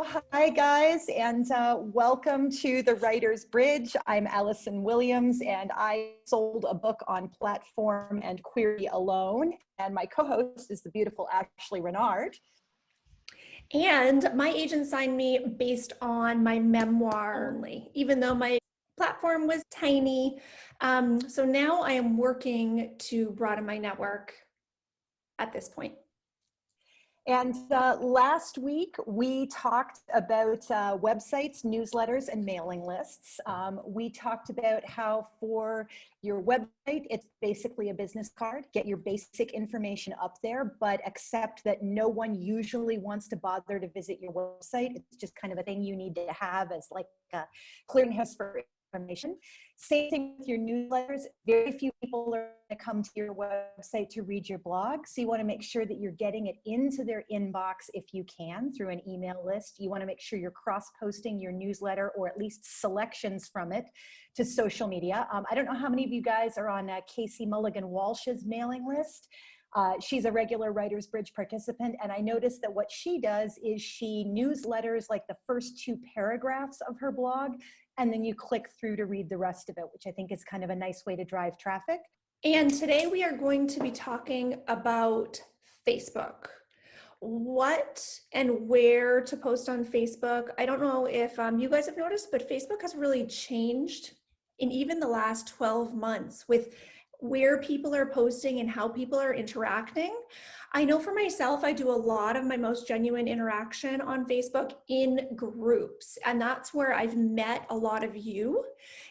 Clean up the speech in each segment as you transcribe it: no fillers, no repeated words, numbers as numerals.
Hi guys, and welcome to the Writer's Bridge. I'm Allison Williams, and I sold a book on platform and query alone. And my co-host is the beautiful Ashley Renard. And my agent signed me based on my memoir only, even though my platform was tiny. So now I am working to broaden my network at this point. And last week, we talked about websites, newsletters, and mailing lists. We talked about how for your website, it's basically a business card. Get your basic information up there, but accept that no one usually wants to bother to visit your website. It's just kind of a thing you need to have as like a clearinghouse for information. Same thing with your newsletters. Very few people are going to come to your website to read your blog. So you want to make sure that you're getting it into their inbox if you can through an email list. You want to make sure you're cross-posting your newsletter or at least selections from it to social media. I don't know how many of you guys are on Casey Mulligan Walsh's mailing list. She's a regular Writer's Bridge participant, and I noticed that what she does is she newsletters like the first 2 paragraphs of her blog, and then you click through to read the rest of it, which I think is kind of a nice way to drive traffic. And today we are going to be talking about Facebook. What and where to post on Facebook. I don't know if you guys have noticed, but Facebook has really changed in even the last 12 months with where people are posting and how people are interacting. I know for myself, I do a lot of my most genuine interaction on Facebook in groups. And that's where I've met a lot of you,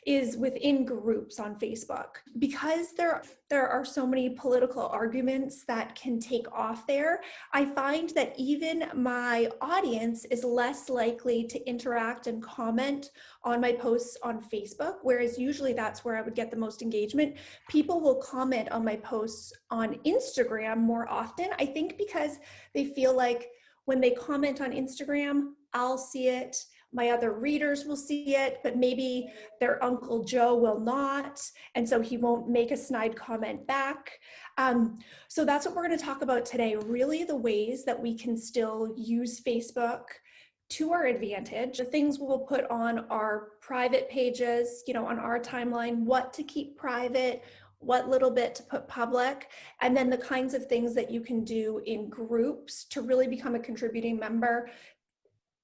is within groups on Facebook. Because there are so many political arguments that can take off there, I find that even my audience is less likely to interact and comment on my posts on Facebook, whereas usually that's where I would get the most engagement. People will comment on my posts on Instagram more often, I think because they feel like when they comment on Instagram, I'll see it, my other readers will see it, but maybe their Uncle Joe will not, and so he won't make a snide comment back. So that's what we're going to talk about today, really the ways that we can still use Facebook to our advantage, the things we'll put on our private pages, on our timeline, what to keep private, what little bit to put public, and then the kinds of things that you can do in groups to really become a contributing member,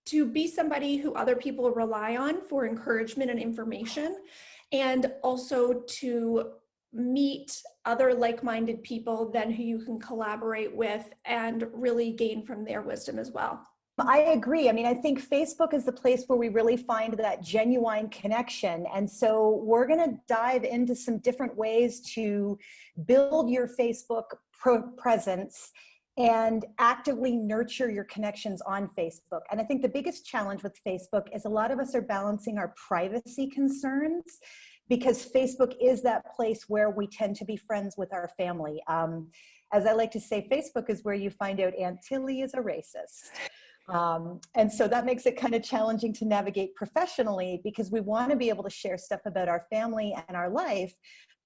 to be somebody who other people rely on for encouragement and information, and also to meet other like-minded people then who you can collaborate with and really gain from their wisdom as well. I agree. I mean, I think Facebook is the place where we really find that genuine connection. And so we're going to dive into some different ways to build your Facebook presence and actively nurture your connections on Facebook. And I think the biggest challenge with Facebook is a lot of us are balancing our privacy concerns, because Facebook is that place where we tend to be friends with our family. As I like to say, Facebook is where you find out Aunt Tilly is a racist. And so that makes it kind of challenging to navigate professionally, because we want to be able to share stuff about our family and our life,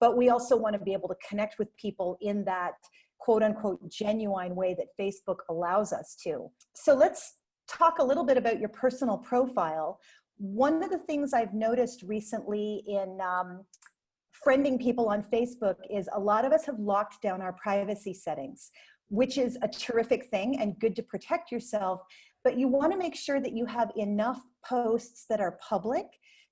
but we also want to be able to connect with people in that quote unquote genuine way that Facebook allows us to. So let's talk a little bit about your personal profile. One of the things I've noticed recently in friending people on Facebook is a lot of us have locked down our privacy settings, which is a terrific thing and good to protect yourself. But you want to make sure that you have enough posts that are public,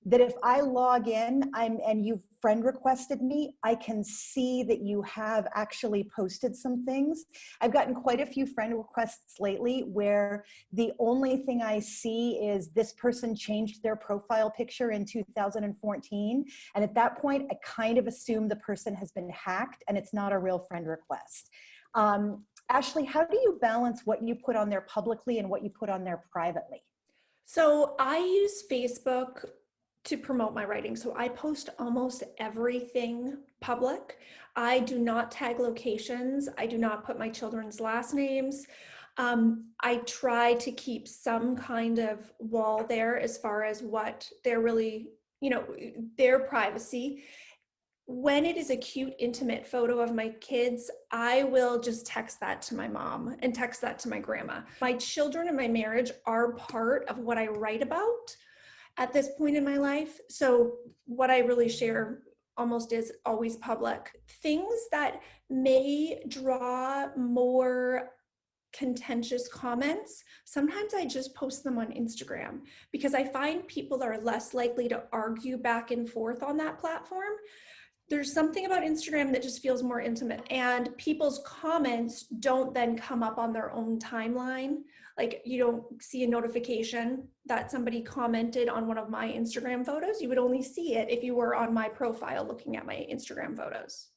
that if I log in and you've friend requested me, I can see that you have actually posted some things. I've gotten quite a few friend requests lately where the only thing I see is this person changed their profile picture in 2014. And at that point, I kind of assume the person has been hacked and it's not a real friend request. Ashley, how do you balance what you put on there publicly and what you put on there privately? So I use Facebook to promote my writing. So I post almost everything public. I do not tag locations. I do not put my children's last names. I try to keep some kind of wall there as far as what they're really, their privacy. when it is a cute, intimate photo of my kids, I will just text that to my mom and text that to my grandma. My children and my marriage are part of what I write about at this point in my life. So what I really share almost is always public. Things that may draw more contentious comments, sometimes I just post them on Instagram because I find people are less likely to argue back and forth on that platform. There's something about Instagram that just feels more intimate, and people's comments don't then come up on their own timeline. Like, you don't see a notification that somebody commented on one of my Instagram photos. You would only see it if you were on my profile looking at my Instagram photos.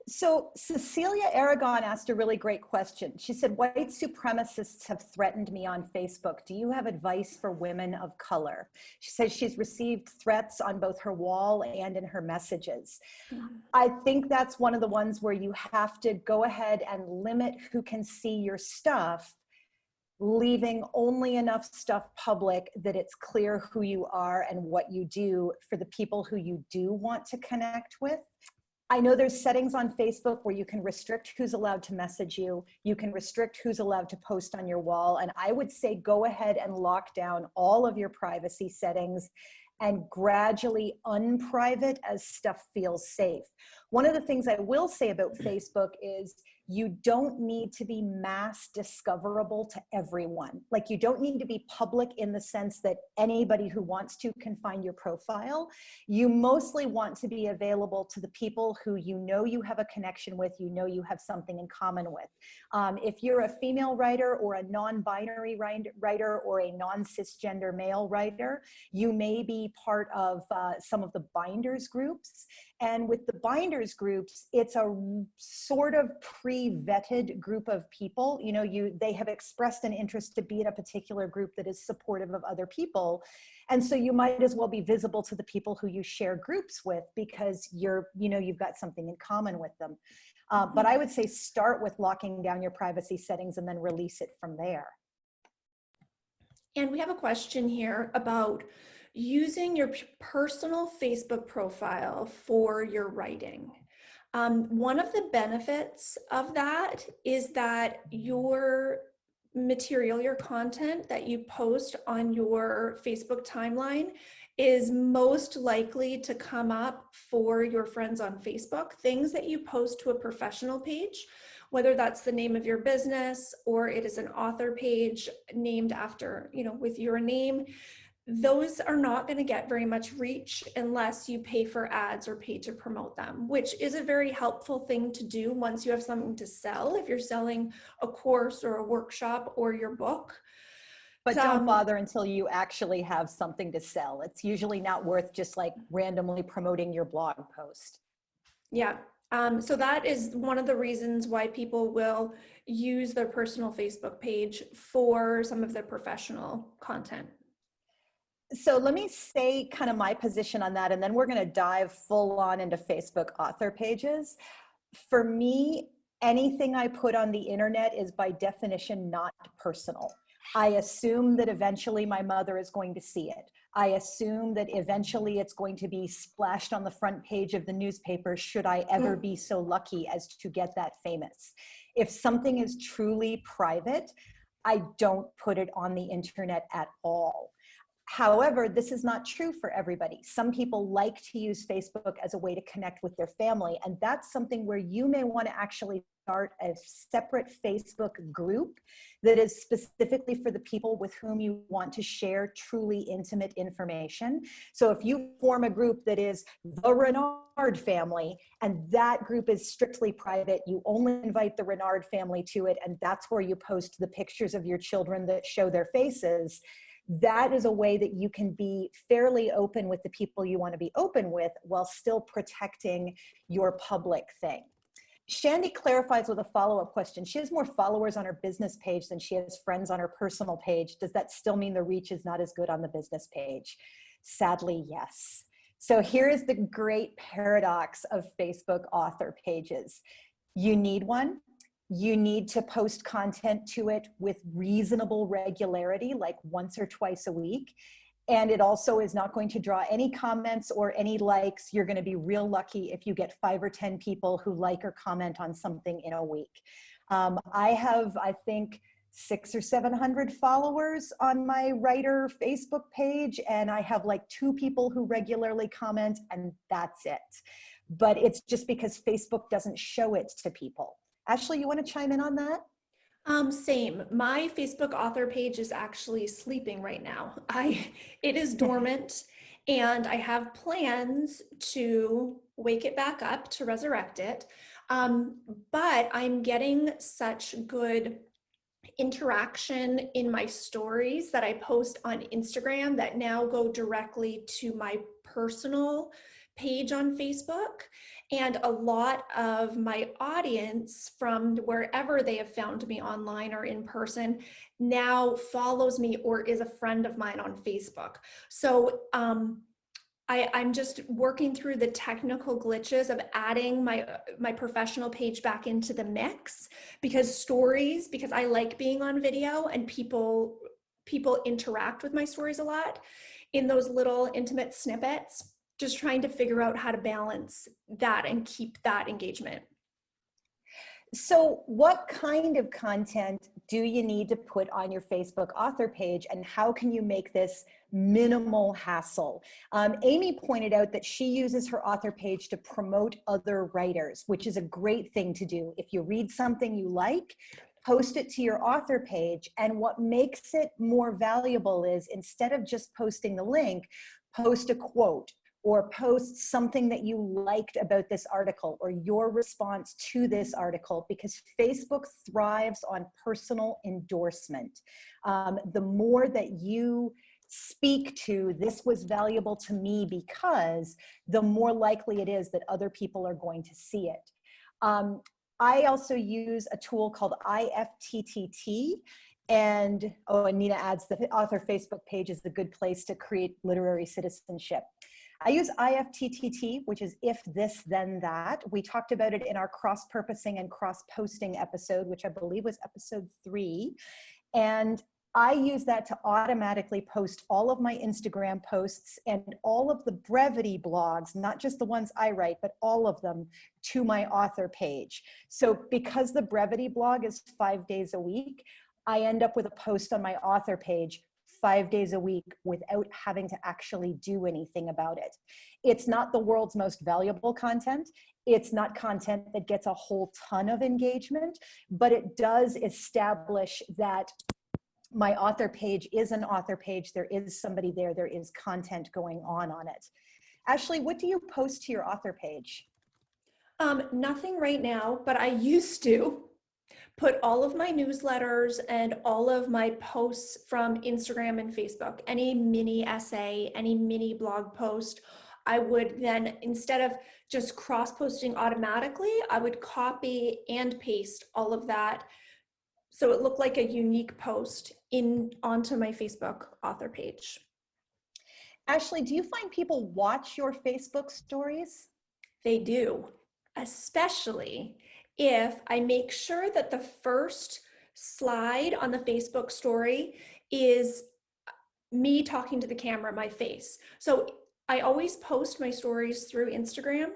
So Cecilia Aragon asked a really great question. She said, white supremacists have threatened me on Facebook. Do you have advice for women of color? She says she's received threats on both her wall and in her messages. I think that's one of the ones where you have to go ahead and limit who can see your stuff, leaving only enough stuff public that it's clear who you are and what you do for the people who you do want to connect with. I know there's settings on Facebook where you can restrict who's allowed to message you. You can restrict who's allowed to post on your wall. And I would say go ahead and lock down all of your privacy settings and gradually unprivate as stuff feels safe. One of the things I will say about Facebook is you don't need to be mass discoverable to everyone. Like, you don't need to be public in the sense that anybody who wants to can find your profile. You mostly want to be available to the people who you know you have a connection with, you know you have something in common with. If you're a female writer or a non-binary writer or a non-cisgender male writer, you may be part of some of the binders groups. And with the binders groups, it's a sort of pre-vetted group of people. You know, they have expressed an interest to be in a particular group that is supportive of other people. And so you might as well be visible to the people who you share groups with because you've got something in common with them. But I would say start with locking down your privacy settings and then release it from there. And we have a question here about using your personal Facebook profile for your writing. One of the benefits of that is that your material, your content that you post on your Facebook timeline is most likely to come up for your friends on Facebook. Things that you post to a professional page, whether that's the name of your business or it is an author page named after, with your name, those are not going to get very much reach unless you pay for ads or pay to promote them, which is a very helpful thing to do once you have something to sell, if you're selling a course or a workshop or your book. But don't bother until you actually have something to sell. It's usually not worth just like randomly promoting your blog post. Yeah. So that is one of the reasons why people will use their personal Facebook page for some of their professional content. So let me say kind of my position on that, and then we're going to dive full on into Facebook author pages. For me, anything I put on the internet is by definition not personal. I assume that eventually my mother is going to see it. I assume that eventually it's going to be splashed on the front page of the newspaper should I ever be so lucky as to get that famous. If something is truly private, I don't put it on the internet at all. However, this is not true for everybody. Some people like to use Facebook as a way to connect with their family, and that's something where you may want to actually start a separate Facebook group that is specifically for the people with whom you want to share truly intimate information. So if you form a group that is the Renard family, and that group is strictly private, you only invite the Renard family to it, and that's where you post the pictures of your children that show their faces, that is a way that you can be fairly open with the people you want to be open with while still protecting your public thing. Shandy clarifies with a follow-up question. She has more followers on her business page than she has friends on her personal page. Does that still mean the reach is not as good on the business page? Sadly, yes. So here is the great paradox of Facebook author pages. You need one. You need to post content to it with reasonable regularity, like once or twice a week. And it also is not going to draw any comments or any likes. You're going to be real lucky if you get 5 or 10 people who like or comment on something in a week. I have, I think, 600 or 700 followers on my writer Facebook page, and I have like 2 people who regularly comment, and that's it. But it's just because Facebook doesn't show it to people. Ashley, you want to chime in on that? Same. My Facebook author page is actually sleeping right now. It is dormant, and I have plans to wake it back up, to resurrect it. But I'm getting such good interaction in my stories that I post on Instagram that now go directly to my personal page on Facebook. And a lot of my audience from wherever they have found me online or in person now follows me or is a friend of mine on Facebook. So I'm just working through the technical glitches of adding my professional page back into the mix, because I like being on video and people interact with my stories a lot in those little intimate snippets, just trying to figure out how to balance that and keep that engagement. So what kind of content do you need to put on your Facebook author page, and how can you make this minimal hassle? Amy pointed out that she uses her author page to promote other writers, which is a great thing to do. If you read something you like, post it to your author page. And what makes it more valuable is, instead of just posting the link, post a quote, or post something that you liked about this article or your response to this article, because Facebook thrives on personal endorsement. The more that you speak to, this was valuable to me because, the more likely it is that other people are going to see it. I also use a tool called IFTTT. And Nina adds, the author Facebook page is a good place to create literary citizenship. I use IFTTT, which is if this, then that. We talked about it in our cross-purposing and cross-posting episode, which I believe was episode 3. And I use that to automatically post all of my Instagram posts and all of the brevity blogs, not just the ones I write, but all of them, to my author page. So because the brevity blog is 5 days a week, I end up with a post on my author page 5 days a week without having to actually do anything about it. It's not the world's most valuable content. It's not content that gets a whole ton of engagement, but it does establish that my author page is an author page. There is somebody there. There is content going on it. Ashley, what do you post to your author page? Nothing right now, but I used to put all of my newsletters and all of my posts from Instagram and Facebook, any mini essay, any mini blog post, I would then, instead of just cross-posting automatically, I would copy and paste all of that so it looked like a unique post onto my Facebook author page. Ashley, do you find people watch your Facebook stories? They do, especially if I make sure that the first slide on the Facebook story is me talking to the camera, my face. So I always post my stories through Instagram,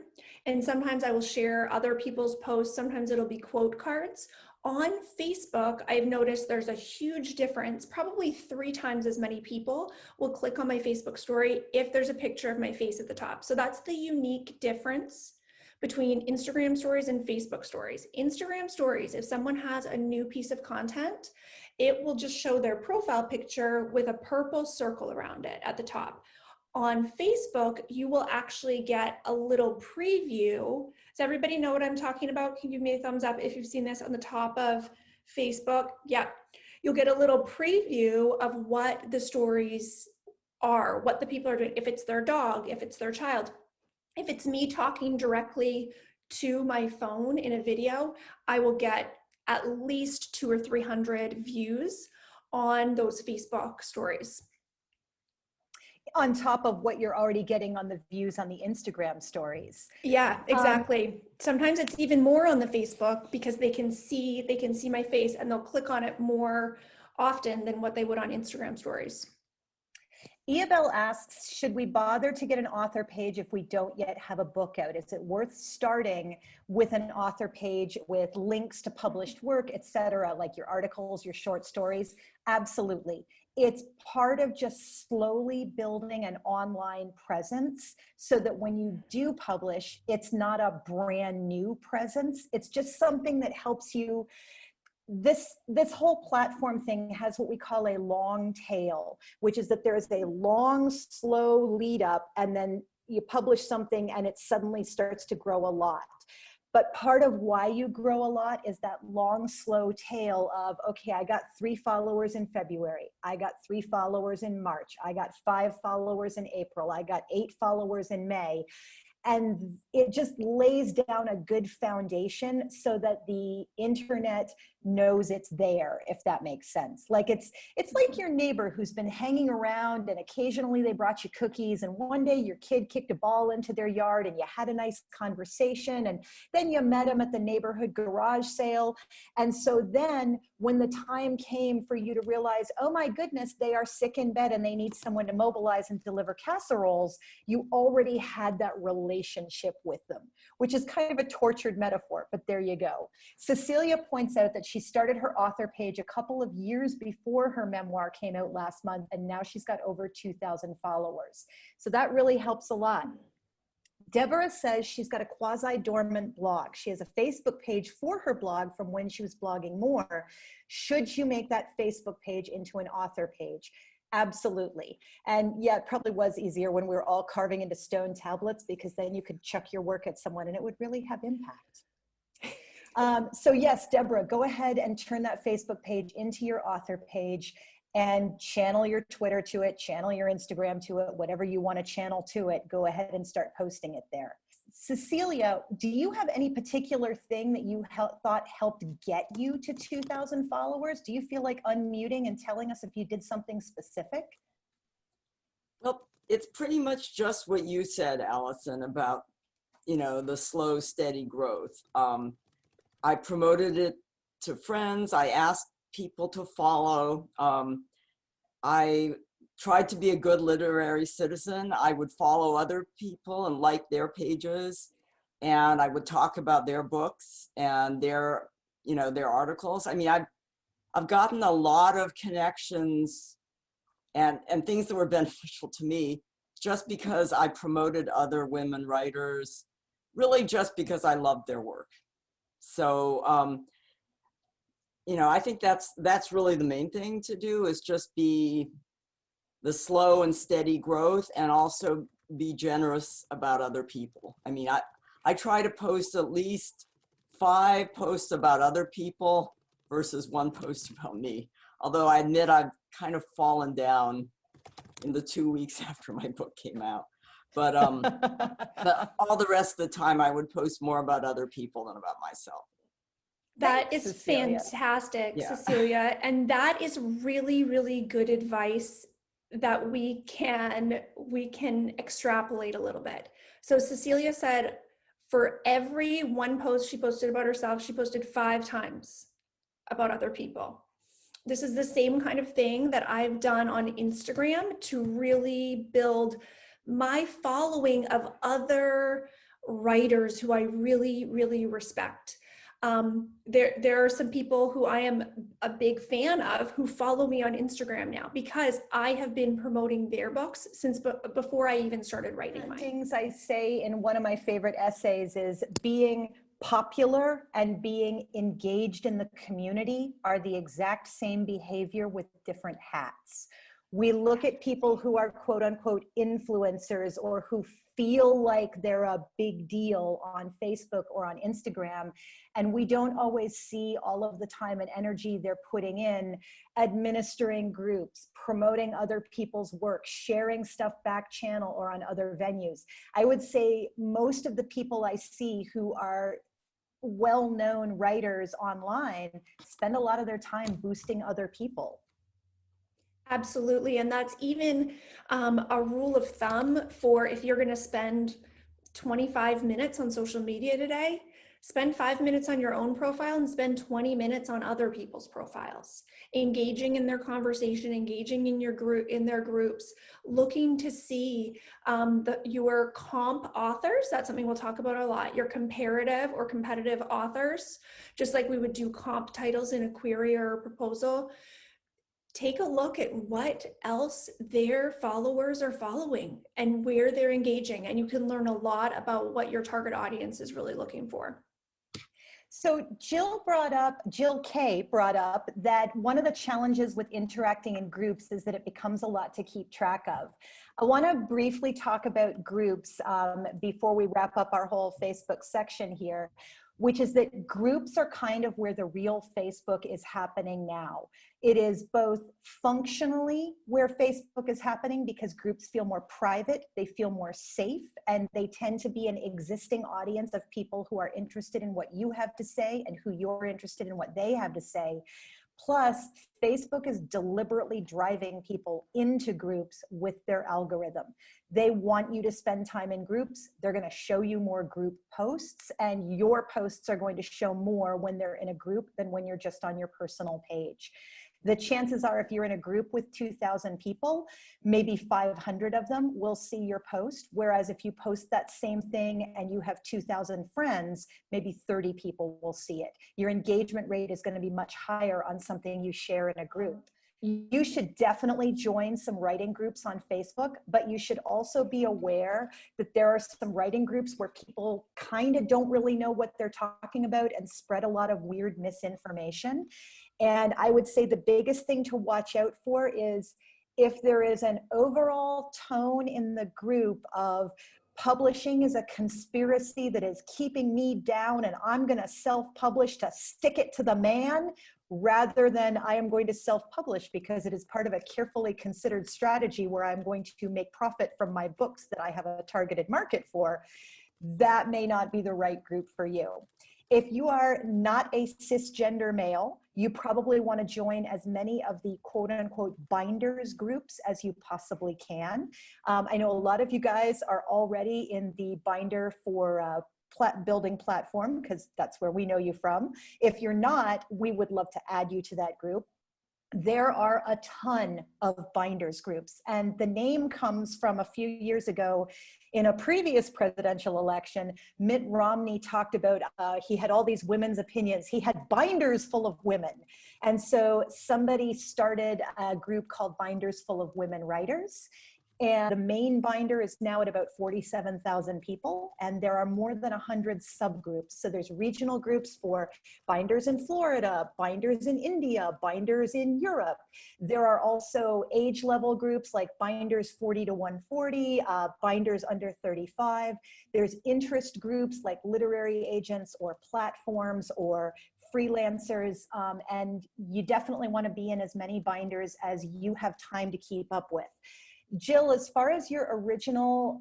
and sometimes I will share other people's posts. Sometimes it'll be quote cards. On Facebook, I've noticed there's a huge difference. Probably 3 times as many people will click on my Facebook story if there's a picture of my face at the top. So that's the unique difference between Instagram stories and Facebook stories. Instagram stories, if someone has a new piece of content, it will just show their profile picture with a purple circle around it at the top. On Facebook, you will actually get a little preview. Does everybody know what I'm talking about? Can you give me a thumbs up if you've seen this on the top of Facebook? Yeah, you'll get a little preview of what the stories are, what the people are doing, if it's their dog, if it's their child. If it's me talking directly to my phone in a video, I will get at least 200 or 300 views on those Facebook stories. On top of what you're already getting on the views on the Instagram stories. Yeah, exactly. Sometimes it's even more on the Facebook because they can see my face and they'll click on it more often than what they would on Instagram stories. Iabel asks, should we bother to get an author page if we don't yet have a book out? Is it worth starting with an author page with links to published work, etc., like your articles, your short stories? Absolutely. It's part of just slowly building an online presence so that when you do publish, it's not a brand new presence. It's just something that helps you. This whole platform thing has what we call a long tail, which is that there is a long, slow lead up, and then you publish something and it suddenly starts to grow a lot. But part of why you grow a lot is that long, slow tail of, okay, I got 3 followers in February. I got 3 followers in March. I got 5 followers in April. I got 8 followers in May. And it just lays down a good foundation so that the internet knows it's there, if that makes sense. Like it's like your neighbor who's been hanging around and occasionally they brought you cookies, and one day your kid kicked a ball into their yard and you had a nice conversation, and then you met him at the neighborhood garage sale. And so then when the time came for you to realize, oh my goodness, they are sick in bed and they need someone to mobilize and deliver casseroles, you already had that relationship with them, which is kind of a tortured metaphor, but there you go. Cecilia points out that she started her author page a couple of years before her memoir came out last month, and now she's got over 2,000 followers. So that really helps a lot. Deborah says she's got a quasi-dormant blog. She has a Facebook page for her blog from when she was blogging more. Should you make that Facebook page into an author page? Absolutely. And yeah, it probably was easier when we were all carving into stone tablets, because then you could chuck your work at someone and it would really have impact. So yes, Deborah, go ahead and turn that Facebook page into your author page and channel your Twitter to it, channel your Instagram to it, whatever you want to channel to it, go ahead and start posting it there. Cecilia, do you have any particular thing that you thought helped get you to 2,000 followers? Do you feel like unmuting and telling us if you did something specific? Well, it's pretty much just what you said, Allison, about, you know, the slow, steady growth. I promoted it to friends. I asked people to follow. I tried to be a good literary citizen. I would follow other people and like their pages, and I would talk about their books and their, you know, their articles. I mean, I've gotten a lot of connections and things that were beneficial to me just because I promoted other women writers, really just because I loved their work. So, you know, I think that's really the main thing to do, is just be the slow and steady growth, and also be generous about other people. I mean, I try to post at least 5 posts about other people versus 1 post about me. Although I admit I've kind of fallen down in the 2 weeks after my book came out. But all the rest of the time I would post more about other people than about myself. That is Cecilia. fantastic, Yeah. Cecilia. And that is really, really good advice that we can extrapolate a little bit. So Cecilia said for every 1 post she posted about herself, she posted 5 times about other people. This is the same kind of thing that I've done on Instagram to really build my following of other writers who I really, really respect. There are some people who I am a big fan of who follow me on Instagram now because I have been promoting their books since before I even started writing mine. Things I say in one of my favorite essays is being popular and being engaged in the community are the exact same behavior with different hats. We look at people who are quote unquote influencers or who feel like they're a big deal on Facebook or on Instagram, and we don't always see all of the time and energy they're putting in administering groups, promoting other people's work, sharing stuff back channel or on other venues. I would say most of the people I see who are well-known writers online spend a lot of their time boosting other people. Absolutely. And that's even a rule of thumb for if you're going to spend 25 minutes on social media today, Spend 5 minutes on your own profile and spend 20 minutes on other people's profiles, engaging in their conversation, engaging in your group, in their groups, looking to see your comp authors. That's something we'll talk about a lot. Your comparative or competitive authors, just like we would do comp titles in a query or a proposal. Take a look at what else their followers are following and where they're engaging, and you can learn a lot about what your target audience is really looking for. So Jill K brought up that one of the challenges with interacting in groups is that it becomes a lot to keep track of. I want to briefly talk about groups before we wrap up our whole Facebook section here, which is that groups are kind of where the real Facebook is happening now. It is both functionally where Facebook is happening because groups feel more private, they feel more safe, and they tend to be an existing audience of people who are interested in what you have to say and who you're interested in what they have to say. Plus, Facebook is deliberately driving people into groups with their algorithm. They want you to spend time in groups. They're going to show you more group posts, and your posts are going to show more when they're in a group than when you're just on your personal page. The chances are if you're in a group with 2,000 people, maybe 500 of them will see your post. Whereas if you post that same thing and you have 2,000 friends, maybe 30 people will see it. Your engagement rate is going to be much higher on something you share in a group. You should definitely join some writing groups on Facebook, but you should also be aware that there are some writing groups where people kind of don't really know what they're talking about and spread a lot of weird misinformation. And I would say the biggest thing to watch out for is if there is an overall tone in the group of publishing is a conspiracy that is keeping me down and I'm going to self-publish to stick it to the man, rather than I am going to self-publish because it is part of a carefully considered strategy where I'm going to make profit from my books that I have a targeted market for, that may not be the right group for you. If you are not a cisgender male, you probably want to join as many of the quote unquote binders groups as you possibly can. I know a lot of you guys are already in the binder for building platform, because that's where we know you from. If you're not, we would love to add you to that group. There are a ton of binders groups, and the name comes from a few years ago in a previous presidential election. Mitt Romney talked about, he had all these women's opinions. He had binders full of women. And so somebody started a group called Binders Full of Women Writers. And the main binder is now at about 47,000 people, and there are more than 100 subgroups. So there's regional groups for binders in Florida, binders in India, binders in Europe. There are also age level groups like binders 40 to 140, binders under 35. There's interest groups like literary agents or platforms or freelancers, and you definitely want to be in as many binders as you have time to keep up with. Jill, as far as your original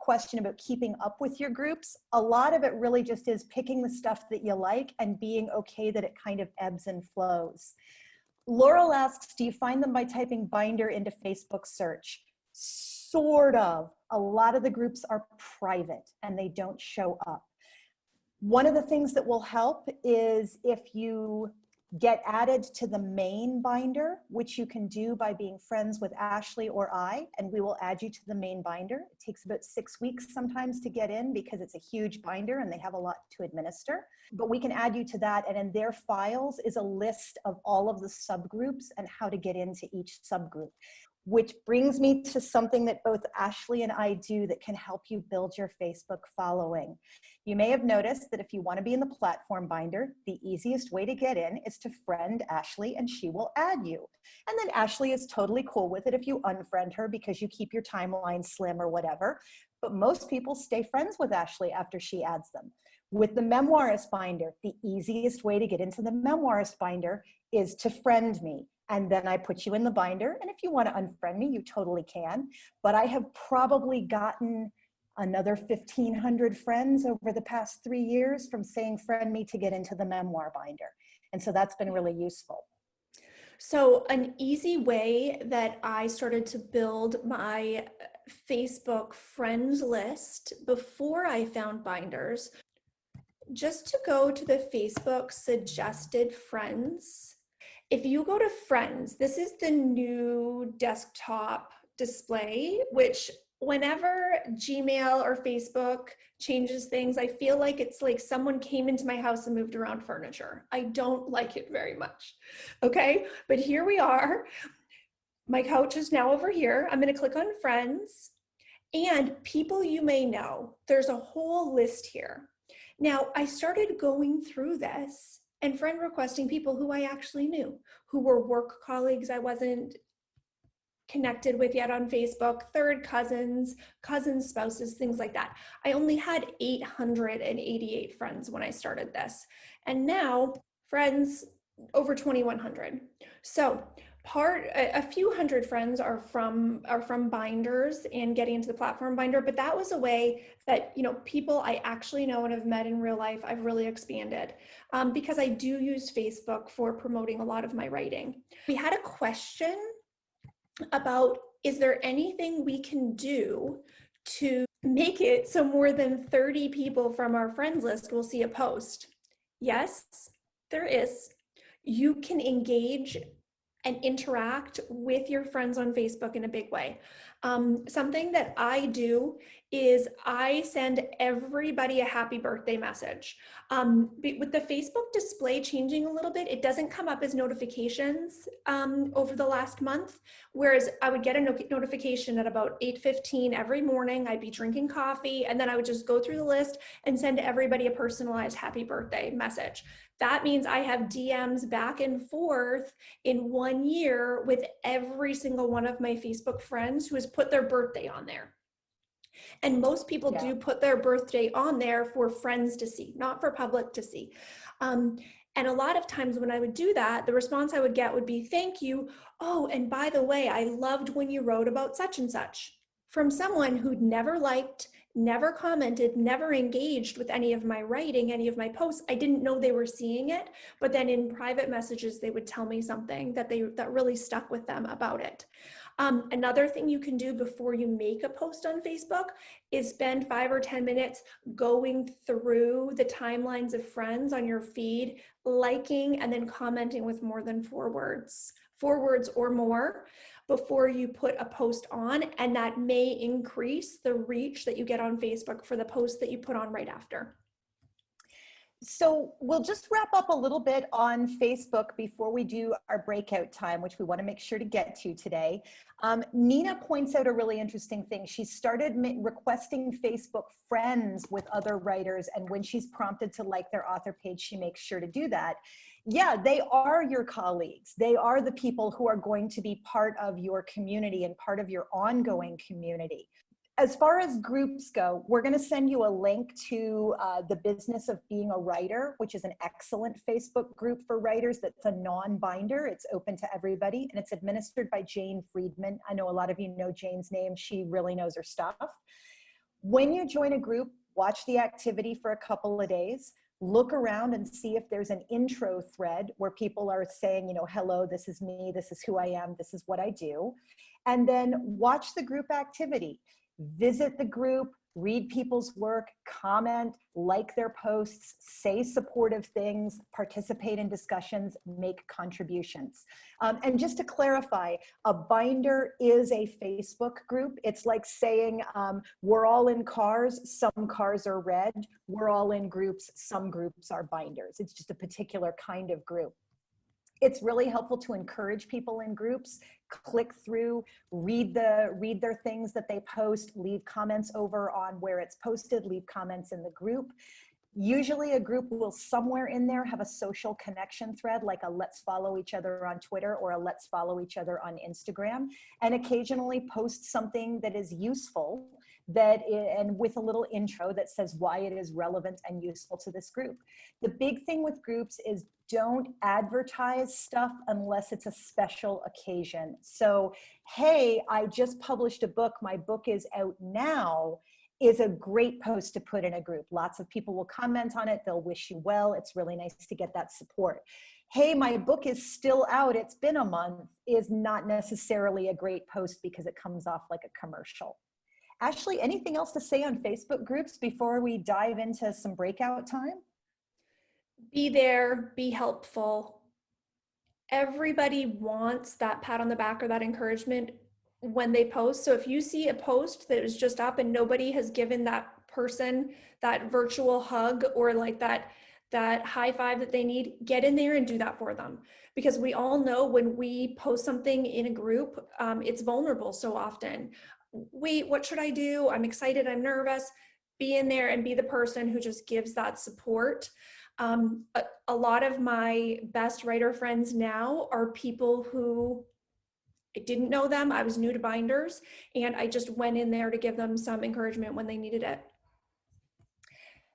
question about keeping up with your groups, a lot of it really just is picking the stuff that you like and being okay that it kind of ebbs and flows. Laurel asks, do you find them by typing binder into Facebook search? Sort of. A lot of the groups are private and they don't show up. One of the things that will help is if you get added to the main binder, which you can do by being friends with Ashley or I, and we will add you to the main binder. It takes about 6 weeks sometimes to get in because it's a huge binder and they have a lot to administer, but we can add you to that. And in their files is a list of all of the subgroups and how to get into each subgroup. Which brings me to something that both Ashley and I do that can help you build your Facebook following. You may have noticed that if you want to be in the platform binder, the easiest way to get in is to friend Ashley and she will add you. And then Ashley is totally cool with it if you unfriend her because you keep your timeline slim or whatever. But most people stay friends with Ashley after she adds them. With the memoirist binder, the easiest way to get into the memoirist binder is to friend me. And then I put you in the binder. And if you want to unfriend me, you totally can. But I have probably gotten another 1,500 friends over the past 3 years from saying friend me to get into the memoir binder. And so that's been really useful. So an easy way that I started to build my Facebook friends list before I found binders just to go to the Facebook suggested friends. If you go to friends, this is the new desktop display, which whenever Gmail or Facebook changes things, I feel like it's like someone came into my house and moved around furniture. I don't like it very much. Okay, but here we are. My couch is now over here. I'm going to click on friends and people you may know. There's a whole list here. Now, I started going through this and friend requesting people who I actually knew, who were work colleagues I wasn't connected with yet on Facebook, third cousins, cousins, spouses, things like that. I only had 888 friends when I started this. And now friends over 2,100. So a few hundred friends are from binders and getting into the platform binder, but that was a way that, you know, people I actually know and have met in real life, I've really expanded because I do use Facebook for promoting a lot of my writing. We had a question about, is there anything we can do to make it so more than 30 people from our friends list will see a post? Yes, there is. You can engage and interact with your friends on Facebook in a big way. Something that I do is I send everybody a happy birthday message. With the Facebook display changing a little bit, it doesn't come up as notifications over the last month, whereas I would get a notification at about 8:15 every morning. I'd be drinking coffee, and then I would just go through the list and send everybody a personalized happy birthday message. That means I have DMs back and forth in 1 year with every single one of my Facebook friends who has put their birthday on there. And most people do put their birthday on there for friends to see, not for public to see. And a lot of times when I would do that, the response I would get would be, thank you. Oh, and by the way, I loved when you wrote about such and such. From someone who'd never liked, never commented, never engaged with any of my writing, any of my posts. I didn't know they were seeing it, but then in private messages, they would tell me something that really stuck with them about it. Another thing you can do before you make a post on Facebook is spend 5 or 10 minutes going through the timelines of friends on your feed, liking and then commenting with more than 4 words or more before you put a post on, and that may increase the reach that you get on Facebook for the post that you put on right after. So we'll just wrap up a little bit on Facebook before we do our breakout time, which we want to make sure to get to today. Nina points out a really interesting thing. She started requesting Facebook friends with other writers, and when she's prompted to like their author page, she makes sure to do that. Yeah, they are your colleagues. They are the people who are going to be part of your community and part of your ongoing community. As far as groups go, we're going to send you a link to the Business of Being a Writer, which is an excellent Facebook group for writers that's a non-binder. It's open to everybody, and it's administered by Jane Friedman. I know a lot of you know Jane's name. She really knows her stuff. When you join a group, watch the activity for a couple of days. Look around and see if there's an intro thread where people are saying, you know, hello, this is me, this is who I am, this is what I do. And then watch the group activity. Visit the group, read people's work, comment, like their posts, say supportive things, participate in discussions, make contributions. And just to clarify, a binder is a Facebook group. It's like saying we're all in cars, some cars are red, we're all in groups, some groups are binders. It's just a particular kind of group. It's really helpful to encourage people in groups, click through, read their things that they post, leave comments over on where it's posted, leave comments in the group. Usually a group will somewhere in there have a social connection thread, like a let's follow each other on Twitter or a let's follow each other on Instagram, and occasionally post something that is useful and with a little intro that says why it is relevant and useful to this group. The big thing with groups is don't advertise stuff unless it's a special occasion. So, hey, I just published a book, my book is out now, is a great post to put in a group. Lots of people will comment on it, they'll wish you well, it's really nice to get that support. Hey, my book is still out, it's been a month, is not necessarily a great post because it comes off like a commercial. Ashley, anything else to say on Facebook groups before we dive into some breakout time? Be there, be helpful. Everybody wants that pat on the back or that encouragement when they post. So if you see a post that is just up and nobody has given that person that virtual hug or like that high five that they need, get in there and do that for them. Because we all know when we post something in a group, it's vulnerable so often. Wait, what should I do? I'm excited, I'm nervous. Be in there and be the person who just gives that support. A lot of my best writer friends now are people who I didn't know them. I was new to binders, and I just went in there to give them some encouragement when they needed it.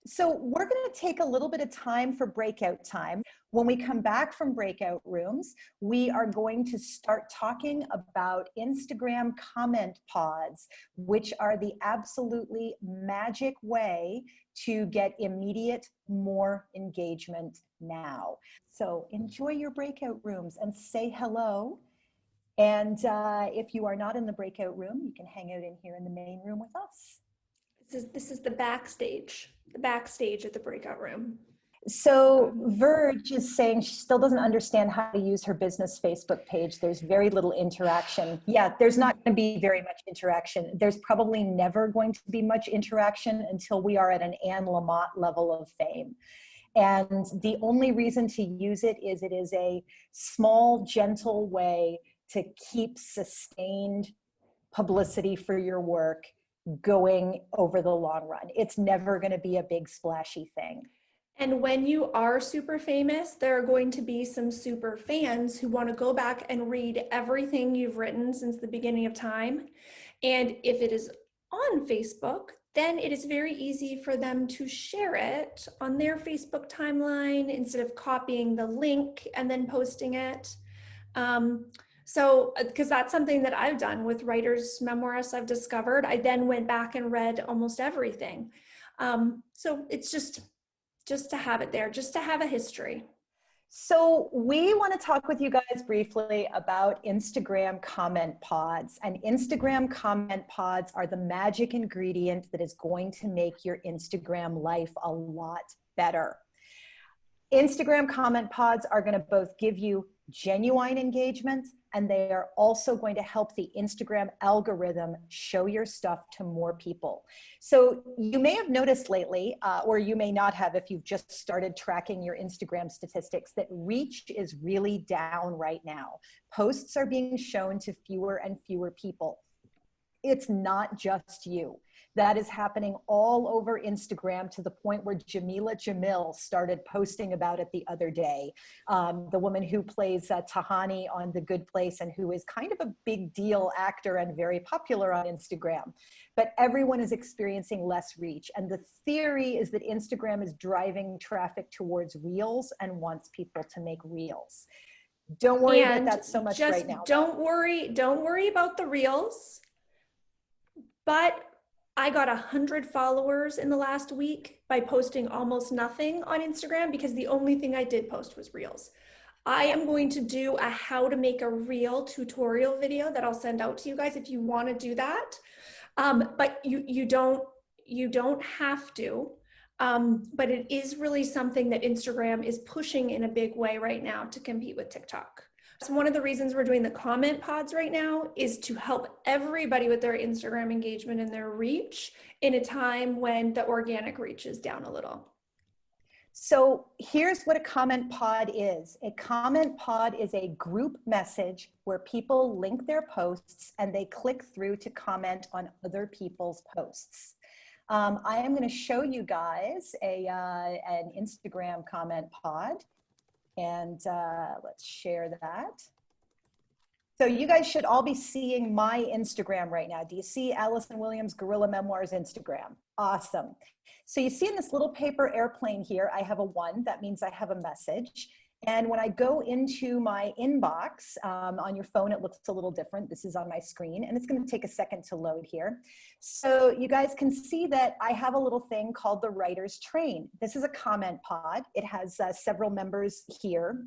So we're going to take a little bit of time for breakout time. When we come back from breakout rooms, we are going to start talking about Instagram comment pods, which are the absolutely magic way to get immediate, more engagement now. So enjoy your breakout rooms and say hello. And if you are not in the breakout room, you can hang out in here in the main room with us. This is the backstage at the breakout room. So Verge is saying she still doesn't understand how to use her business Facebook page. There's very little interaction. Yeah, there's not going to be very much interaction. There's probably never going to be much interaction until we are at an Anne Lamott level of fame. And the only reason to use it is a small, gentle way to keep sustained publicity for your work going over the long run. It's never going to be a big splashy thing. And when you are super famous, there are going to be some super fans who want to go back and read everything you've written since the beginning of time. And if it is on Facebook, then it is very easy for them to share it on their Facebook timeline instead of copying the link and then posting it. So, because that's something that I've done with writers' memoirs I've discovered. I then went back and read almost everything. So it's just to have it there, just to have a history. So we want to talk with you guys briefly about Instagram comment pods. And Instagram comment pods are the magic ingredient that is going to make your Instagram life a lot better. Instagram comment pods are going to both give you genuine engagement, and they are also going to help the Instagram algorithm show your stuff to more people. So you may have noticed lately, or you may not have if you've just started tracking your Instagram statistics, that reach is really down right now. Posts are being shown to fewer and fewer people. It's not just you. That is happening all over Instagram to the point where Jamila Jamil started posting about it the other day. The woman who plays Tahani on The Good Place and who is kind of a big deal actor and very popular on Instagram. But everyone is experiencing less reach. And the theory is that Instagram is driving traffic towards Reels and wants people to make Reels. Don't worry about that so much right now. Don't worry about the Reels. But I got 100 followers in the last week by posting almost nothing on Instagram because the only thing I did post was Reels. I am going to do a how to make a reel tutorial video that I'll send out to you guys if you want to do that. But you don't have to. But it is really something that Instagram is pushing in a big way right now to compete with TikTok. So one of the reasons we're doing the comment pods right now is to help everybody with their Instagram engagement and their reach in a time when the organic reach is down a little. So here's what a comment pod is. A comment pod is a group message where people link their posts and they click through to comment on other people's posts. I am going to show you guys an Instagram comment pod. And let's share that. So you guys should all be seeing my Instagram right now. Do you see Allison Williams Guerrilla Memoirs Instagram? Awesome. So you see in this little paper airplane here, I have a 1. That means I have a message. And when I go into my inbox, on your phone, it looks a little different. This is on my screen, and it's going to take a second to load here. So you guys can see that I have a little thing called the Writer's Train. This is a comment pod. It has several members here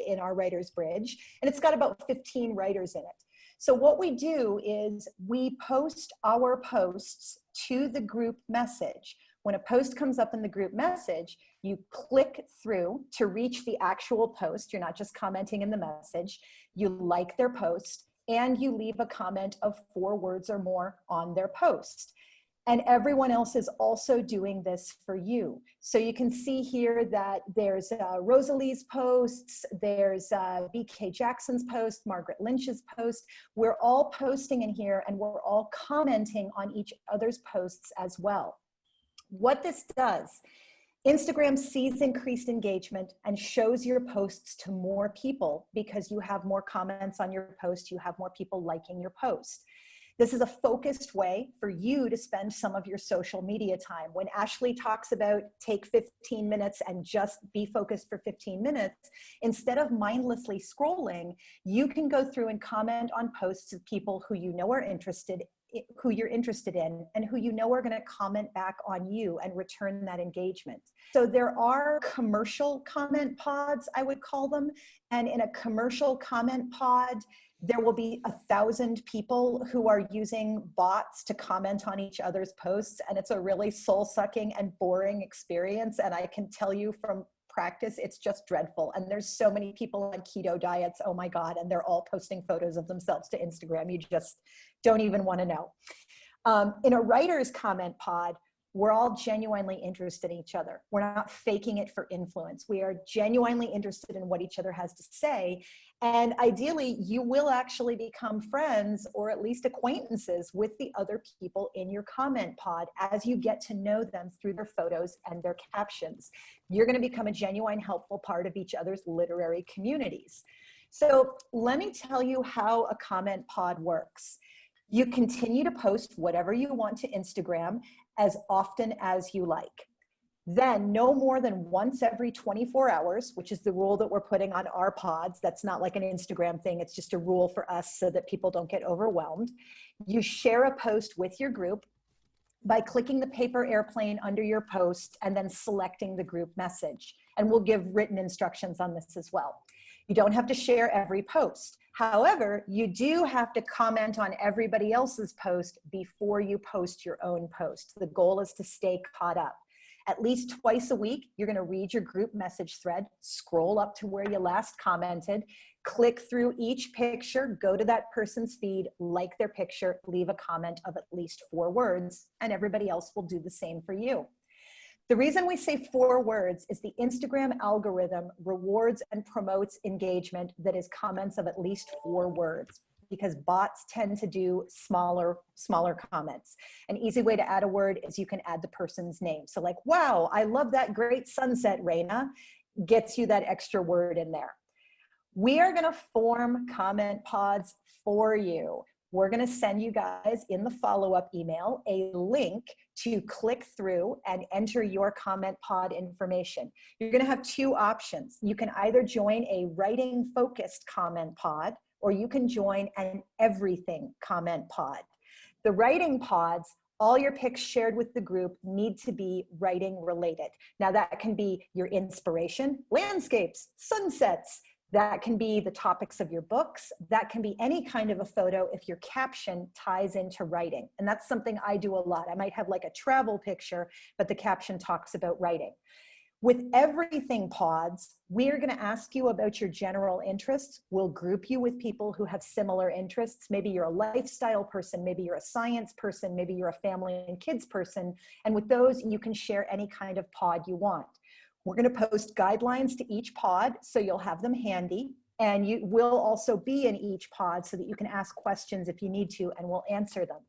in our Writer's Bridge, and it's got about 15 writers in it. So what we do is we post our posts to the group message. When a post comes up in the group message, you click through to reach the actual post. You're not just commenting in the message. You like their post and you leave a comment of 4 words or more on their post. And everyone else is also doing this for you. So you can see here that there's Rosalie's posts, there's BK Jackson's post, Margaret Lynch's post. We're all posting in here and we're all commenting on each other's posts as well. What this does, Instagram sees increased engagement and shows your posts to more people because you have more comments on your post, you have more people liking your post. This is a focused way for you to spend some of your social media time. When Ashley talks about take 15 minutes and just be focused for 15 minutes, instead of mindlessly scrolling, you can go through and comment on posts of people who you know are interested, who you're interested in, and who you know are going to comment back on you and return that engagement. So there are commercial comment pods, I would call them. And in a commercial comment pod, there will be 1,000 people who are using bots to comment on each other's posts. And it's a really soul-sucking and boring experience. And I can tell you from practice, it's just dreadful. And there's so many people on keto diets, oh my God, and they're all posting photos of themselves to Instagram. You just don't even want to know. In a writer's comment pod, we're all genuinely interested in each other. We're not faking it for influence. We are genuinely interested in what each other has to say. And ideally, you will actually become friends or at least acquaintances with the other people in your comment pod as you get to know them through their photos and their captions. You're going to become a genuine, helpful part of each other's literary communities. So let me tell you how a comment pod works. You continue to post whatever you want to Instagram as often as you like. Then no more than once every 24 hours, which is the rule that we're putting on our pods. That's not like an Instagram thing. It's just a rule for us so that people don't get overwhelmed. You share a post with your group by clicking the paper airplane under your post and then selecting the group message. And we'll give written instructions on this as well. You don't have to share every post. However, you do have to comment on everybody else's post before you post your own post. The goal is to stay caught up. At least twice a week, you're going to read your group message thread, scroll up to where you last commented, click through each picture, go to that person's feed, like their picture, leave a comment of at least 4 words, and everybody else will do the same for you. The reason we say 4 words is the Instagram algorithm rewards and promotes engagement that is comments of at least 4 words, because bots tend to do smaller comments. An easy way to add a word is you can add the person's name. So like, wow, I love that great sunset, Raina, gets you that extra word in there. We are gonna form comment pods for you. We're gonna send you guys in the follow-up email a link to click through and enter your comment pod information. You're gonna have 2 options. You can either join a writing focused comment pod, or you can join an everything comment pod. The writing pods, all your picks shared with the group need to be writing related. Now that can be your inspiration, landscapes, sunsets. That can be the topics of your books. That can be any kind of a photo if your caption ties into writing. And that's something I do a lot. I might have like a travel picture, but the caption talks about writing. With everything pods, we're going to ask you about your general interests. We'll group you with people who have similar interests. Maybe you're a lifestyle person, maybe you're a science person, maybe you're a family and kids person. And with those, you can share any kind of pod you want. We're going to post guidelines to each pod, so you'll have them handy. And you will also be in each pod so that you can ask questions if you need to, and we'll answer them.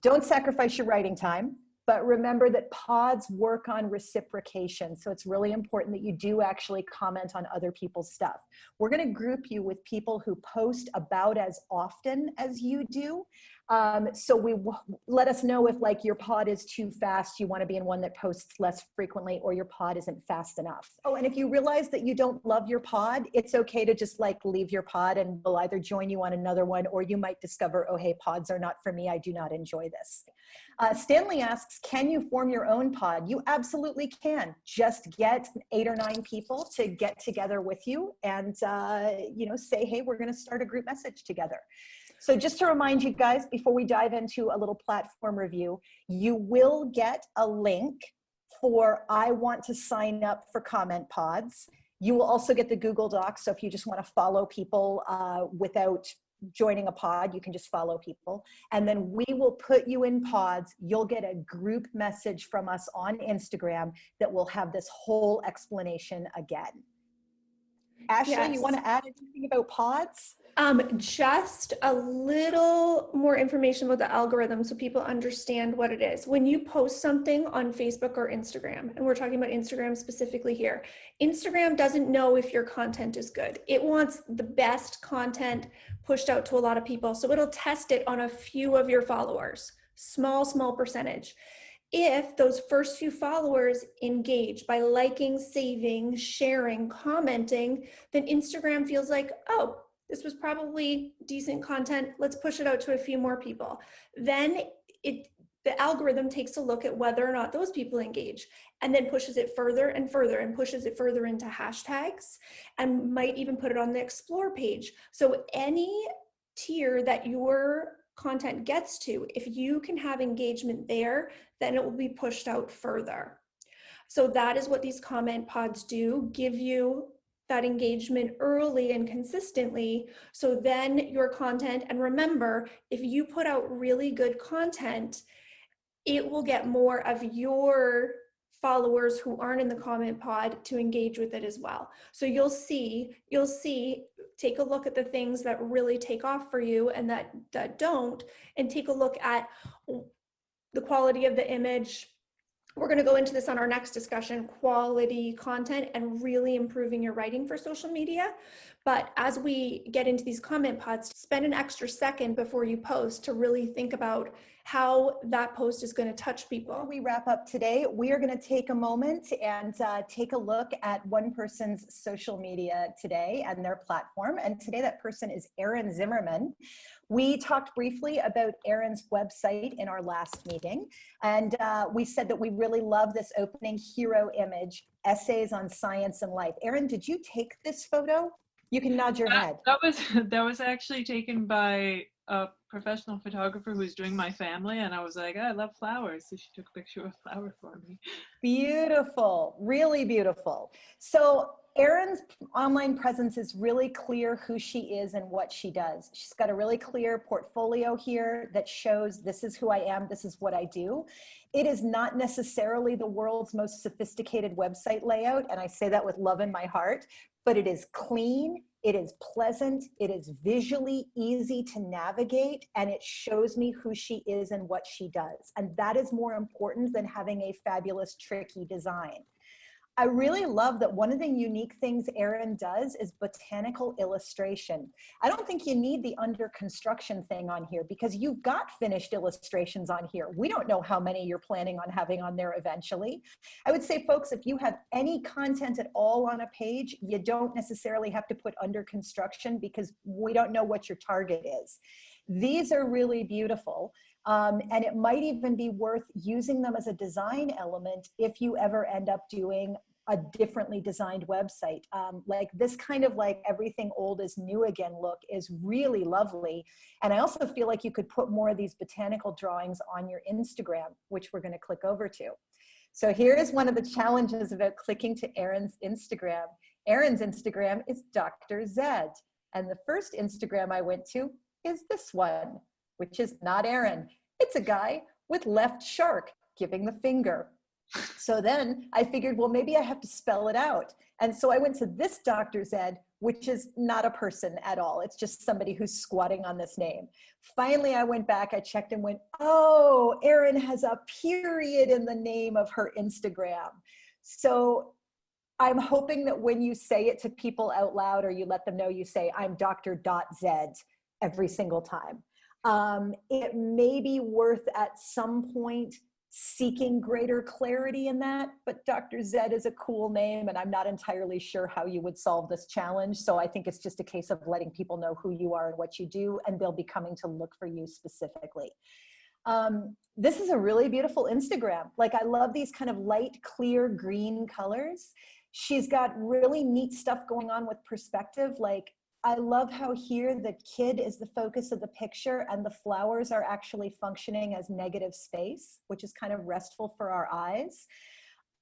Don't sacrifice your writing time. But remember that pods work on reciprocation. So it's really important that you do actually comment on other people's stuff. We're going to group you with people who post about as often as you do. So let us know if like your pod is too fast, you want to be in one that posts less frequently, or your pod isn't fast enough. Oh, and if you realize that you don't love your pod, it's okay to just like leave your pod and we'll either join you on another one, or you might discover, oh, hey, pods are not for me. I do not enjoy this. Stanley asks, can you form your own pod? You absolutely can. Just get 8 or 9 people to get together with you and say, hey, we're going to start a group message together. So just to remind you guys, before we dive into a little platform review, you will get a link for I want to sign up for comment pods. You will also get the Google Docs. So if you just want to follow people without joining a pod, you can just follow people. And then we will put you in pods. You'll get a group message from us on Instagram that will have this whole explanation again. Ashley, Yes. you want to add anything about pods? Just a little more information about the algorithm so people understand what it is. When you post something on Facebook or Instagram, and we're talking about Instagram specifically here, Instagram doesn't know if your content is good. It wants the best content pushed out to a lot of people. So it'll test it on a few of your followers, small percentage. If those first few followers engage by liking, saving, sharing, commenting, then Instagram feels like, oh, this was probably decent content. Let's push it out to a few more people. Then the algorithm takes a look at whether or not those people engage and then pushes it further and further and pushes it further into hashtags and might even put it on the explore page. So any tier that your content gets to, if you can have engagement there, then it will be pushed out further. So that is what these comment pods do, give you that engagement early and consistently. So then your content, and remember, if you put out really good content, it will get more of your followers who aren't in the comment pod to engage with it as well. So you'll see, take a look at the things that really take off for you and that don't, and take a look at the quality of the image. We're going to go into this on our next discussion, quality content and really improving your writing for social media. But as we get into these comment pods, spend an extra second before you post to really think about how that post is going to touch people. Before we wrap up today, we are going to take a moment and take a look at one person's social media today and their platform. And today that person is Erin Zimmerman. We talked briefly about Erin's website in our last meeting, and we said that we really love this opening hero image, Essays on Science and Life. Erin, did you take this photo? You can nod your head. That was actually taken by a professional photographer who's doing my family, and I was like, I love flowers, so she took a picture of a flower for me. Beautiful, really beautiful. So Erin's online presence is really clear who she is and what she does. She's got a really clear portfolio here that shows this is who I am, this is what I do. It is not necessarily the world's most sophisticated website layout, and I say that with love in my heart, but it is clean, it is pleasant, it is visually easy to navigate, and it shows me who she is and what she does. And that is more important than having a fabulous, tricky design. I really love that one of the unique things Erin does is botanical illustration. I don't think you need the under construction thing on here because you've got finished illustrations on here. We don't know how many you're planning on having on there eventually. I would say, folks, if you have any content at all on a page, you don't necessarily have to put under construction because we don't know what your target is. These are really beautiful. And it might even be worth using them as a design element if you ever end up doing a differently designed website. Like this kind of like everything old is new again look is really lovely. And I also feel like you could put more of these botanical drawings on your Instagram, which we're going to click over to. So here is one of the challenges about clicking to Erin's Instagram. Erin's Instagram is Dr. Zed. And the first Instagram I went to is this one, which is not Erin. It's a guy with left shark giving the finger. So then I figured, well, maybe I have to spell it out. And so I went to this Dr. Zed, which is not a person at all. It's just somebody who's squatting on this name. Finally, I went back, I checked and went, oh, Erin has a period in the name of her Instagram. So I'm hoping that when you say it to people out loud or you let them know, you say, I'm Dr.Zed every single time. It may be worth at some point seeking greater clarity in that, but Dr. Zed is a cool name and I'm not entirely sure how you would solve this challenge. So I think it's just a case of letting people know who you are and what you do, and they'll be coming to look for you specifically. This is a really beautiful Instagram. Like I love these kind of light, clear green colors. She's got really neat stuff going on with perspective. Like I love how here the kid is the focus of the picture and the flowers are actually functioning as negative space, which is kind of restful for our eyes.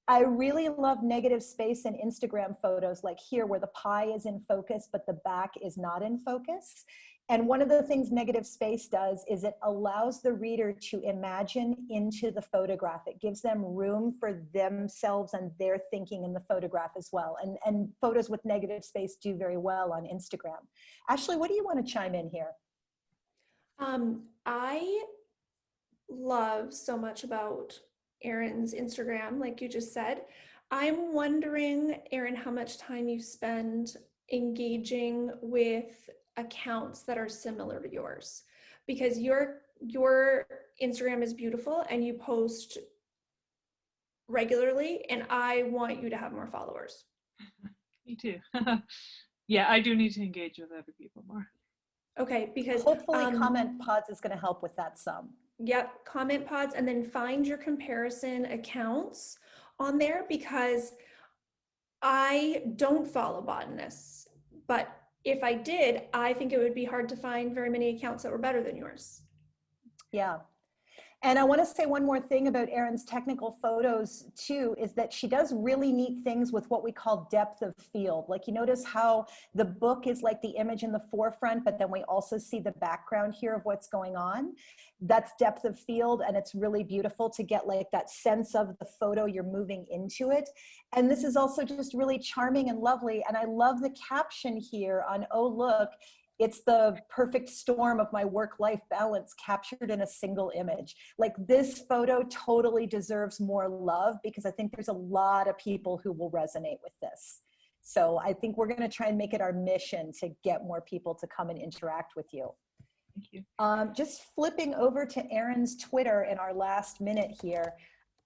I really love negative space in Instagram photos, like here where the pie is in focus, but the back is not in focus. And one of the things negative space does is it allows the reader to imagine into the photograph. It gives them room for themselves and their thinking in the photograph as well. And photos with negative space do very well on Instagram. Ashley, what do you want to chime in here? I love so much about Erin's Instagram, like you just said. I'm wondering, Erin, how much time you spend engaging with accounts that are similar to yours, because your Instagram is beautiful and you post regularly, and I want you to have more followers. Me too. Yeah, I do need to engage with other people more. Okay, because hopefully comment pods is going to help with that some. Yep, comment pods, and then find your comparison accounts on there, because I don't follow botanists, but if I did, I think it would be hard to find very many accounts that were better than yours. Yeah. And I want to say one more thing about Erin's technical photos too, is that she does really neat things with what we call depth of field. Like, you notice how the book is like the image in the forefront, but then we also see the background here of what's going on. That's depth of field, and it's really beautiful to get like that sense of the photo, you're moving into it. And this is also just really charming and lovely. And I love the caption here on, oh, look, it's the perfect storm of my work-life balance captured in a single image. Like, this photo totally deserves more love, because I think there's a lot of people who will resonate with this. So I think we're going to try and make it our mission to get more people to come and interact with you. Thank you. Just flipping over to Erin's Twitter in our last minute here.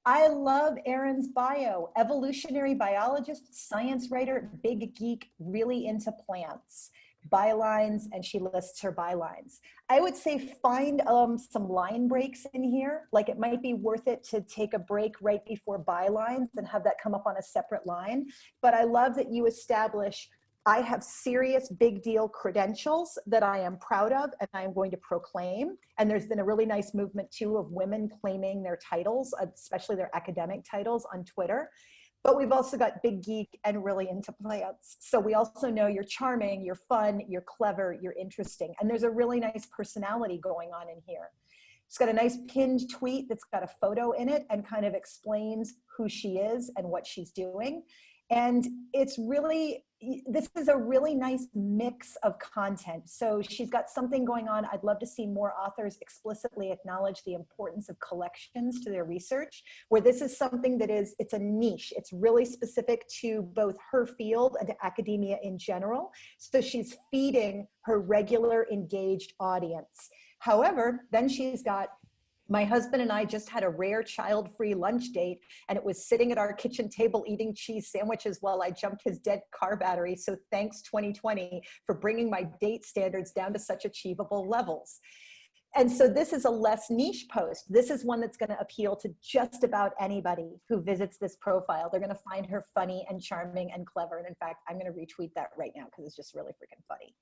I love Erin's bio. Evolutionary biologist, science writer, big geek, really into plants. Bylines, and she lists her bylines. I would say find some line breaks in here. Like, it might be worth it to take a break right before bylines and have that come up on a separate line. But I love that you establish, I have serious big deal credentials that I am proud of and I am going to proclaim. And there's been a really nice movement too of women claiming their titles, especially their academic titles, on Twitter. But we've also got big geek and really into plants. So we also know you're charming, you're fun, you're clever, you're interesting. And there's a really nice personality going on in here. She's got a nice pinned tweet that's got a photo in it and kind of explains who she is and what she's doing. And it's really, this is a really nice mix of content. So she's got something going on. I'd love to see more authors explicitly acknowledge the importance of collections to their research, where this is something that is, it's a niche. It's really specific to both her field and to academia in general. So she's feeding her regular engaged audience. However, then she's got, my husband and I just had a rare child-free lunch date, and it was sitting at our kitchen table eating cheese sandwiches while I jumped his dead car battery. So thanks 2020 for bringing my date standards down to such achievable levels. And so this is a less niche post. This is one that's going to appeal to just about anybody who visits this profile. They're going to find her funny and charming and clever. And in fact, I'm going to retweet that right now because it's just really freaking funny.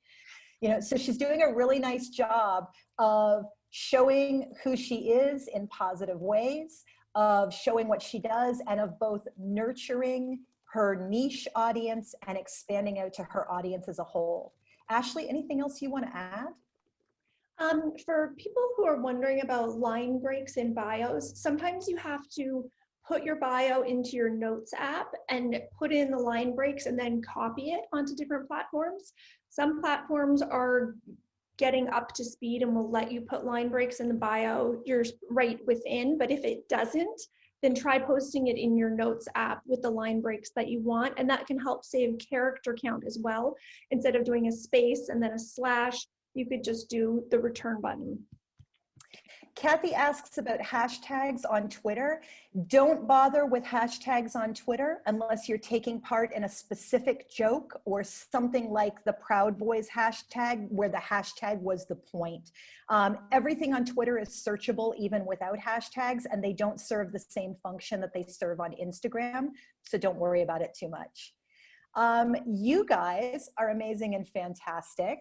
You know, so she's doing a really nice job of showing who she is in positive ways, of showing what she does, and of both nurturing her niche audience and expanding out to her audience as a whole. Ashley, anything else you want to add? For people who are wondering about line breaks in bios, sometimes you have to put your bio into your notes app and put in the line breaks and then copy it onto different platforms. Some platforms are getting up to speed and will let you put line breaks in the bio you're right within, but if it doesn't, then try posting it in your notes app with the line breaks that you want, and that can help save character count as well. Instead of doing a space and then a slash, you could just do the return button. Kathy asks about hashtags on Twitter. Don't bother with hashtags on Twitter unless you're taking part in a specific joke or something like the Proud Boys hashtag, where the hashtag was the point. Everything on Twitter is searchable even without hashtags, and they don't serve the same function that they serve on Instagram, so don't worry about it too much. You guys are amazing and fantastic.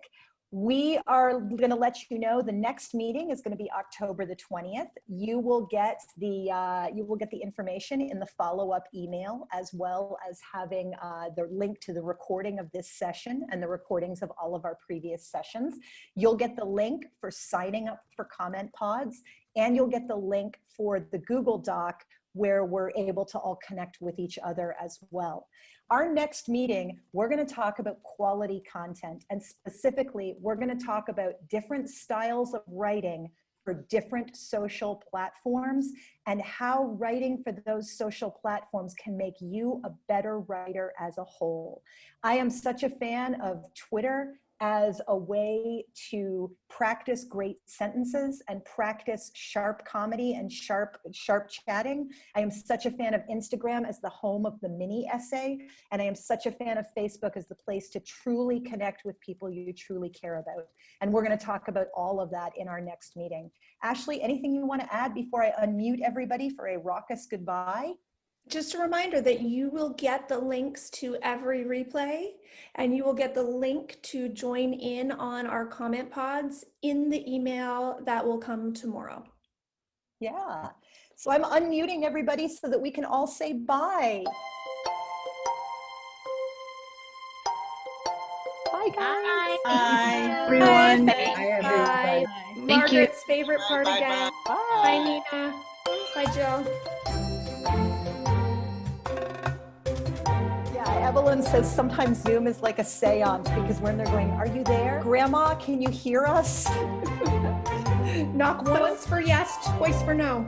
We are going to let you know the next meeting is going to be October the 20th. You will get the information in the follow-up email, as well as having the link to the recording of this session and the recordings of all of our previous sessions. You'll get the link for signing up for comment pods, and you'll get the link for the Google Doc where we're able to all connect with each other as well. Our next meeting, we're going to talk about quality content, and specifically, we're going to talk about different styles of writing for different social platforms and how writing for those social platforms can make you a better writer as a whole. I am such a fan of Twitter as a way to practice great sentences and practice sharp comedy and sharp chatting. I am such a fan of Instagram as the home of the mini essay. And I am such a fan of Facebook as the place to truly connect with people you truly care about. And we're going to talk about all of that in our next meeting. Ashley, anything you want to add before I unmute everybody for a raucous goodbye? Just a reminder that you will get the links to every replay, and you will get the link to join in on our comment pods in the email that will come tomorrow. Yeah. So I'm unmuting everybody so that we can all say bye. Bye, guys. Bye, everyone. Bye, everybody. Margaret's favorite part Bye, again. Bye. Bye, Nina. Bye, Jill. Yeah, Evelyn says sometimes Zoom is like a seance because when they're going, are you there? Grandma, can you hear us? Knock once for yes, twice for no.